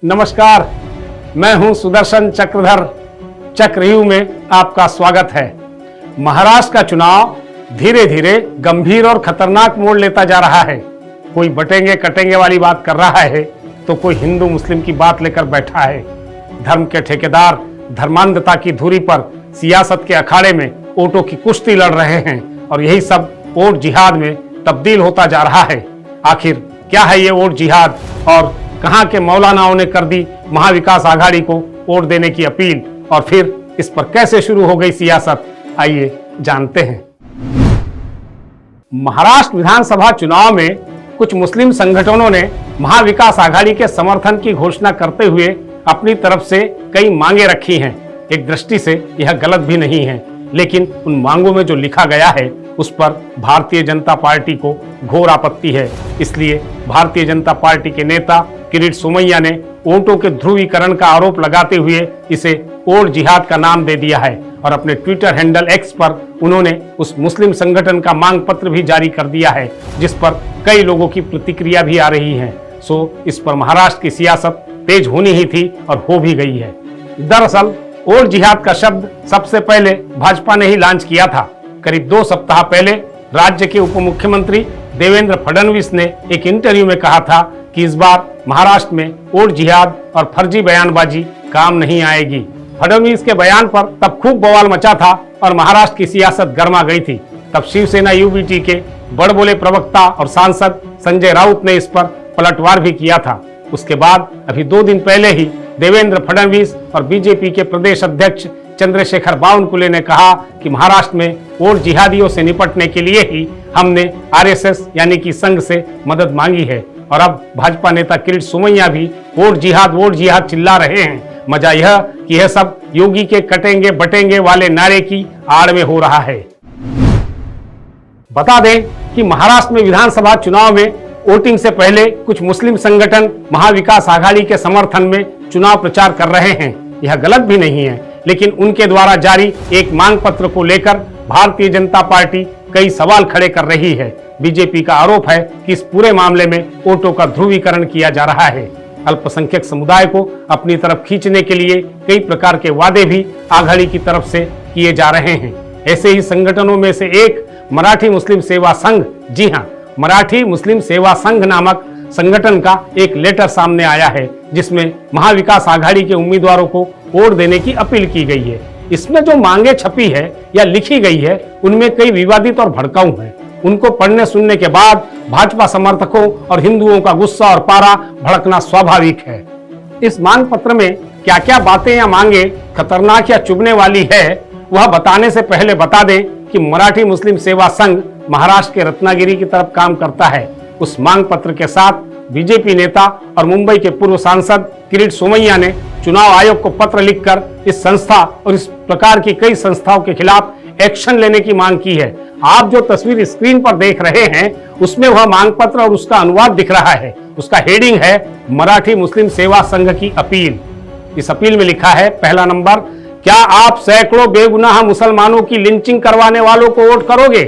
नमस्कार, मैं हूं सुदर्शन चक्रधर। चक्रव्यूह में आपका स्वागत है। महाराष्ट्र का चुनाव धीरे धीरे गंभीर और खतरनाक मोड़ लेता जा रहा है। कोई बटेंगे कटेंगे वाली बात कर रहा है तो कोई हिंदू मुस्लिम की बात लेकर बैठा है। धर्म के ठेकेदार धर्मांधता की धुरी पर सियासत के अखाड़े में वोटों की कुश्ती लड़ रहे हैं और यही सब वोट जिहाद में तब्दील होता जा रहा है। आखिर क्या है ये वोट जिहाद और कहां के मौलानाओं ने कर दी महाविकास आघाड़ी को वोट देने की अपील और फिर इस पर कैसे शुरू हो गई सियासत, आइए जानते हैं। महाराष्ट्र विधानसभा चुनाव में कुछ मुस्लिम संगठनों ने महाविकास आघाड़ी के समर्थन की घोषणा करते हुए अपनी तरफ से कई मांगे रखी हैं। एक दृष्टि से यह गलत भी नहीं है, लेकिन उन मांगों में जो लिखा गया है उस पर भारतीय जनता पार्टी को घोर आपत्ति है। इसलिए भारतीय जनता पार्टी के नेता किरीट सोमैया ने वोटों के ध्रुवीकरण का आरोप लगाते हुए इसे वोट जिहाद का नाम दे दिया है और अपने ट्विटर हैंडल एक्स पर उन्होंने उस मुस्लिम संगठन का मांग पत्र भी जारी कर दिया है, जिस पर कई लोगों की प्रतिक्रिया भी आ रही है। इस पर महाराष्ट्र की सियासत तेज होनी ही थी और हो भी गई है। दरअसल वोट जिहाद का शब्द सबसे पहले भाजपा ने ही लॉन्च किया था। करीब 2 सप्ताह पहले राज्य के उप मुख्यमंत्री देवेंद्र फडणवीस ने एक इंटरव्यू में कहा था कि इस बार महाराष्ट्र में वोट जिहाद और फर्जी बयानबाजी काम नहीं आएगी। फडणवीस के बयान पर तब खूब बवाल मचा था और महाराष्ट्र की सियासत गर्मा गई थी। तब शिवसेना यूबीटी के बड़बोले प्रवक्ता और सांसद संजय राउत ने इस पर पलटवार भी किया था। उसके बाद अभी 2 दिन पहले ही देवेंद्र फडणवीस और बीजेपी के प्रदेश अध्यक्ष चंद्रशेखर बावनकुले ने कहा कि महाराष्ट्र में वोट जिहादियों से निपटने के लिए ही हमने आरएसएस यानी कि संघ से मदद मांगी है। और अब भाजपा नेता किरीट सोमैया भी वोट जिहाद चिल्ला रहे हैं। मजा यह कि यह सब योगी के कटेंगे बटेंगे वाले नारे की आड़ में हो रहा है। बता दें कि महाराष्ट्र में विधानसभा चुनाव में वोटिंग से पहले कुछ मुस्लिम संगठन महाविकास आघाड़ी के समर्थन में चुनाव प्रचार कर रहे हैं। यह गलत भी नहीं है, लेकिन उनके द्वारा जारी एक मांग पत्र को लेकर भारतीय जनता पार्टी कई सवाल खड़े कर रही है। बीजेपी का आरोप है कि इस पूरे मामले में वोटों का ध्रुवीकरण किया जा रहा है। अल्पसंख्यक समुदाय को अपनी तरफ खींचने के लिए कई प्रकार के वादे भी आघाड़ी की तरफ से किए जा रहे हैं। ऐसे ही संगठनों में से एक मराठी मुस्लिम सेवा संघ, जी हाँ, मराठी मुस्लिम सेवा संघ नामक संगठन का एक लेटर सामने आया है, जिसमें महाविकास आघाड़ी के उम्मीदवारों को वोट देने की अपील की गई है। इसमें जो मांगे छपी है या लिखी गई है उनमें कई विवादित और भड़काऊ हैं। उनको पढ़ने सुनने के बाद भाजपा समर्थकों और हिंदुओं का गुस्सा और पारा भड़कना स्वाभाविक है। इस मांग पत्र में क्या क्या बातें या मांगे खतरनाक या चुभने वाली है, वह बताने से पहले बता दें कि मराठी मुस्लिम सेवा संघ महाराष्ट्र के रत्नागिरी की तरफ काम करता है। उस मांग पत्र के साथ बीजेपी नेता और मुंबई के पूर्व सांसद किरीट सोमैया ने चुनाव आयोग को पत्र लिखकर इस संस्था और इस प्रकार की कई संस्थाओं के खिलाफ एक्शन लेने की मांग की है। आप जो तस्वीर स्क्रीन पर देख रहे हैं उसमें वह मांग पत्र और उसका अनुवाद दिख रहा है। उसका हेडिंग है मराठी मुस्लिम सेवा संघ की अपील। इस अपील में लिखा है, पहला नंबर, क्या आप सैकड़ों बेगुनाह मुसलमानों की लिंचिंग करवाने वालों को वोट करोगे?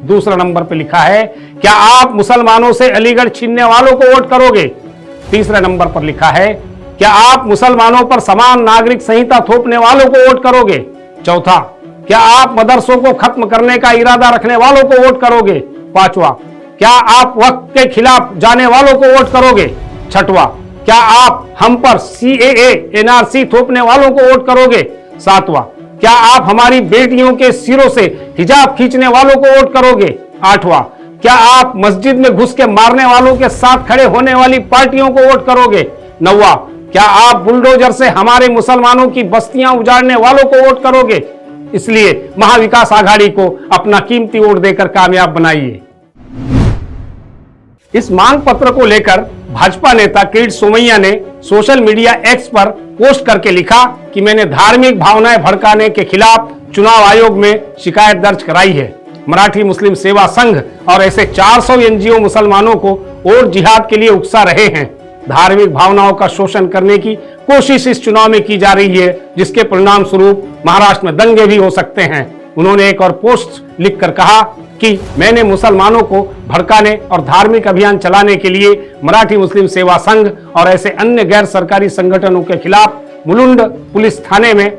दूसरा नंबर पर लिखा है, क्या आप मुसलमानों से अलीगढ़ छीनने वालों को वोट करोगे? तीसरा नंबर पर लिखा है, क्या आप मुसलमानों पर समान नागरिक संहिता थोपने वालों को वोट करोगे? चौथा, क्या आप मदरसों को खत्म करने का इरादा रखने वालों को वोट करोगे? पांचवा, क्या आप वक्फ के खिलाफ जाने वालों को वोट करोगे? छठवां, क्या आप हम पर CAA NRC थोपने वालों को वोट करोगे? सातवां, क्या आप हमारी बेटियों के सिरों से हिजाब खींचने वालों को वोट करोगे? आठवां, क्या आप मस्जिद में घुस के मारने वालों के साथ खड़े होने वाली पार्टियों को वोट करोगे? नौवां, क्या आप बुलडोजर से हमारे मुसलमानों की बस्तियां उजाड़ने वालों को वोट करोगे? इसलिए महाविकास आघाड़ी को अपना कीमती वोट देकर कामयाब बनाइए। इस मांग पत्र को लेकर भाजपा नेता किरीट सोमैया ने सोशल मीडिया एक्स पर पोस्ट करके लिखा कि मैंने धार्मिक भावनाएं भड़काने के खिलाफ चुनाव आयोग में शिकायत दर्ज कराई है। मराठी मुस्लिम सेवा संघ और ऐसे 400 NGO मुसलमानों को वोट जिहाद के लिए उकसा रहे हैं। धार्मिक भावनाओं का शोषण करने की कोशिश इस चुनाव में की जा रही है, जिसके परिणाम स्वरूप महाराष्ट्र में दंगे भी हो सकते हैं। उन्होंने एक और पोस्ट लिखकर कहा, कि मैंने मुसलमानों को भड़काने और धार्मिक अभियान चलाने के लिए मराठी मुस्लिम सेवा संघ और ऐसे अन्य गैर सरकारी संगठनों के खिलाफ मुलुंड पुलिस थाने में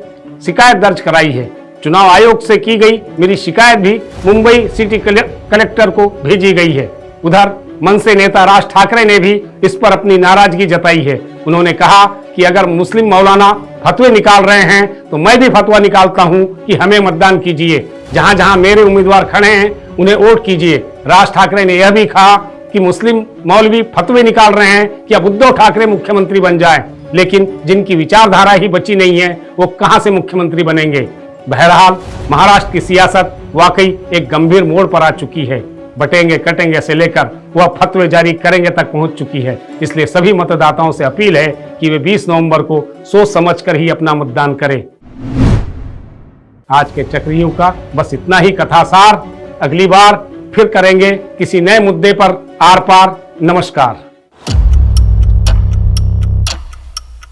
शिकायत दर्ज कराई है। चुनाव आयोग से की गई मेरी शिकायत भी मुंबई सिटी कलेक्टर को भेजी गई है। उधर मनसे नेता राज ठाकरे ने भी इस पर अपनी नाराजगी जताई है। उन्होंने कहा कि अगर मुस्लिम मौलाना फतवे निकाल रहे हैं तो मैं भी फतवा निकालता हूं कि हमें मतदान कीजिए, जहां जहां मेरे उम्मीदवार खड़े हैं उन्हें वोट कीजिए। राज ठाकरे ने यह भी कहा कि मुस्लिम मौलवी फतवे निकाल रहे हैं कि अब उद्धव ठाकरे मुख्यमंत्री बन जाए, लेकिन जिनकी विचारधारा ही बची नहीं है वो कहां से मुख्यमंत्री बनेंगे। बहरहाल महाराष्ट्र की सियासत वाकई एक गंभीर मोड़ पर आ चुकी है। बटेंगे कटेंगे से लेकर वह फतवे जारी करेंगे तक पहुंच चुकी है। इसलिए सभी मतदाताओं से अपील है कि वे 20 नवंबर को सोच समझकर ही अपना मतदान करें। आज के चक्रियों का बस इतना ही कथासार। अगली बार फिर करेंगे किसी नए मुद्दे पर आर पार। नमस्कार।